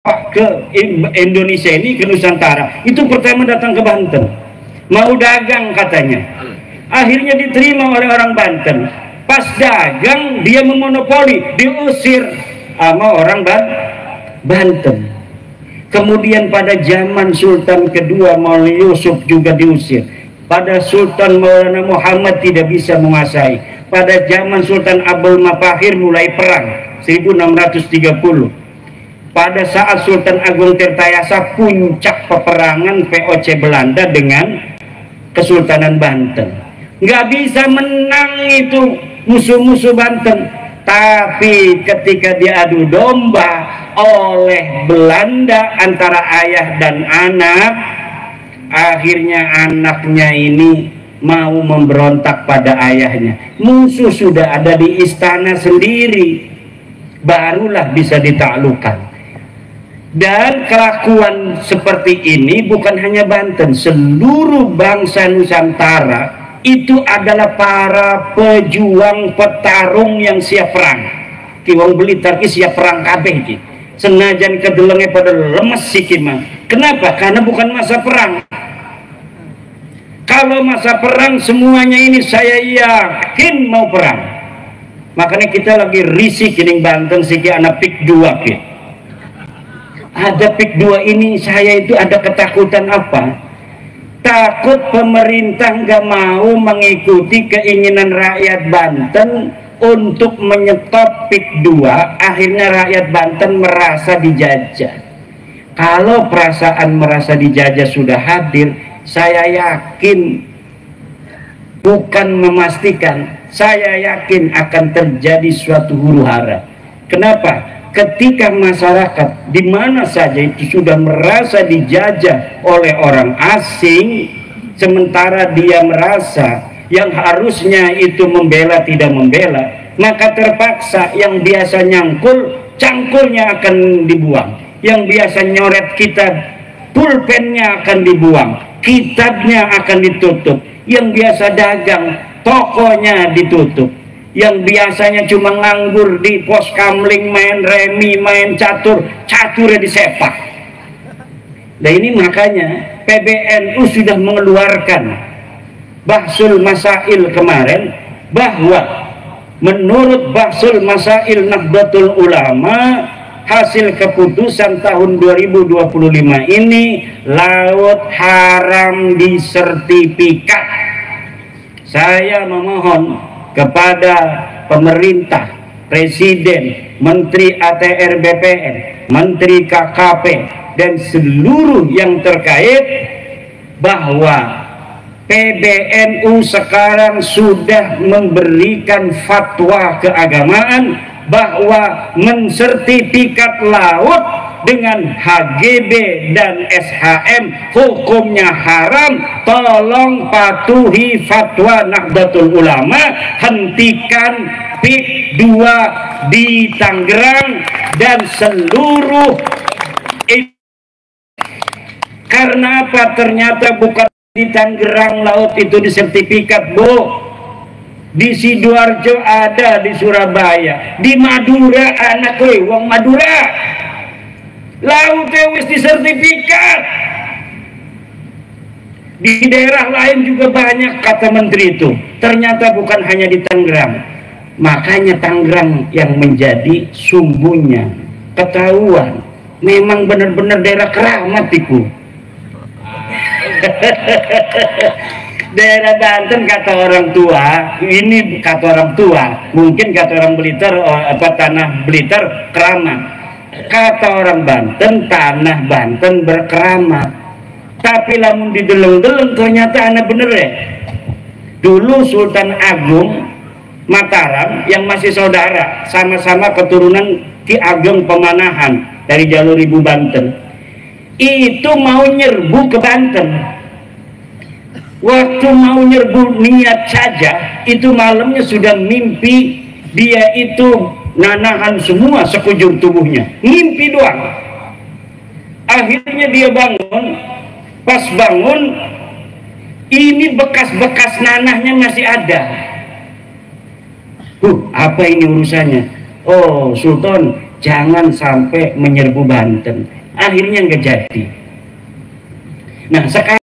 ke Indonesia ini, ke Nusantara, itu pertama datang ke Banten, mau dagang katanya. Akhirnya diterima oleh orang Banten. Pas dagang dia memonopoli, diusir sama orang Banten. Kemudian pada zaman Sultan kedua Maulana Yusuf juga diusir. Pada Sultan Maulana Muhammad tidak bisa menguasai. Pada zaman Sultan Abdul Mafahir mulai perang 1630. Pada saat Sultan Agung Tirtayasa puncak peperangan VOC Belanda dengan Kesultanan Banten. Nggak bisa menang itu musuh-musuh Banten. Tapi ketika diadu domba oleh Belanda antara ayah dan anak, akhirnya anaknya ini mau memberontak pada ayahnya. Musuh sudah ada di istana sendiri, barulah bisa ditaklukkan. Dan kelakuan seperti ini bukan hanya Banten, seluruh bangsa Nusantara itu adalah para pejuang petarung yang siap perang. Ki wong Blitar ki siap perang kabeh ki. Senajan kedelenge pada lemes siki mah. Kenapa? Karena bukan masa perang. Kalau masa perang semuanya ini saya yakin mau perang. Makanya kita lagi risih kining Banten siki anak pik 2 ki. Ada pik 2 ini saya itu ada ketakutan apa? Takut pemerintah nggak mau mengikuti keinginan rakyat Banten untuk menyetop pik 2, akhirnya rakyat Banten merasa dijajah. Kalau perasaan merasa dijajah sudah hadir, saya yakin, bukan memastikan, saya yakin akan terjadi suatu huru hara. Kenapa? Ketika masyarakat di mana saja itu sudah merasa dijajah oleh orang asing, sementara dia merasa yang harusnya itu membela tidak membela, maka terpaksa yang biasa nyangkul, cangkulnya akan dibuang. Yang biasa nyoret kitab, pulpennya akan dibuang, kitabnya akan ditutup. Yang biasa dagang, tokonya ditutup. Yang biasanya cuma nganggur di pos kamling, main remi, main catur, caturnya disepak. Nah ini makanya PBNU sudah mengeluarkan Bahsul Masail kemarin, bahwa menurut Bahsul Masail Nahdlatul Ulama, hasil keputusan tahun 2025 ini laut haram disertifikat. Saya memohon kepada pemerintah, Presiden, Menteri ATR BPN, Menteri KKP, dan seluruh yang terkait, bahwa PBNU sekarang sudah memberikan fatwa keagamaan bahwa mensertifikat laut dengan HGB dan SHM hukumnya haram. Tolong patuhi fatwa Nahdlatul Ulama, hentikan pik 2 di Tangerang dan seluruh. Karena apa? Ternyata bukan di Tangerang laut itu disertifikat, Bu. Di Sidoarjo ada, di Surabaya, di Madura anak wong Madura lautnya wis disertifikat. Di daerah lain juga banyak, kata menteri itu. Ternyata bukan hanya di Tangerang. Makanya Tangerang yang menjadi sumbunya. Ketahuan memang benar-benar daerah keramat itu. Daerah Banten kata orang tua, ini kata orang tua, mungkin kata orang Blitar, tanah Blitar keramat. Kata orang Banten, tanah Banten berkeramat. Tapi lamun dideleng-deleng ternyata anak bener ya. Dulu Sultan Agung Mataram yang masih saudara, sama-sama keturunan Ki Ageng Pemanahan dari jalur Ibu Banten, itu mau nyerbu ke Banten. Waktu mau nyerbu niat saja, itu malamnya sudah mimpi dia itu nanahan semua sekujur tubuhnya, mimpi doang. Akhirnya dia bangun, pas bangun ini bekas-bekas nanahnya masih ada. Apa ini urusannya? Oh Sultan, jangan sampai menyerbu Banten. Akhirnya nggak jadi. Nah sekarang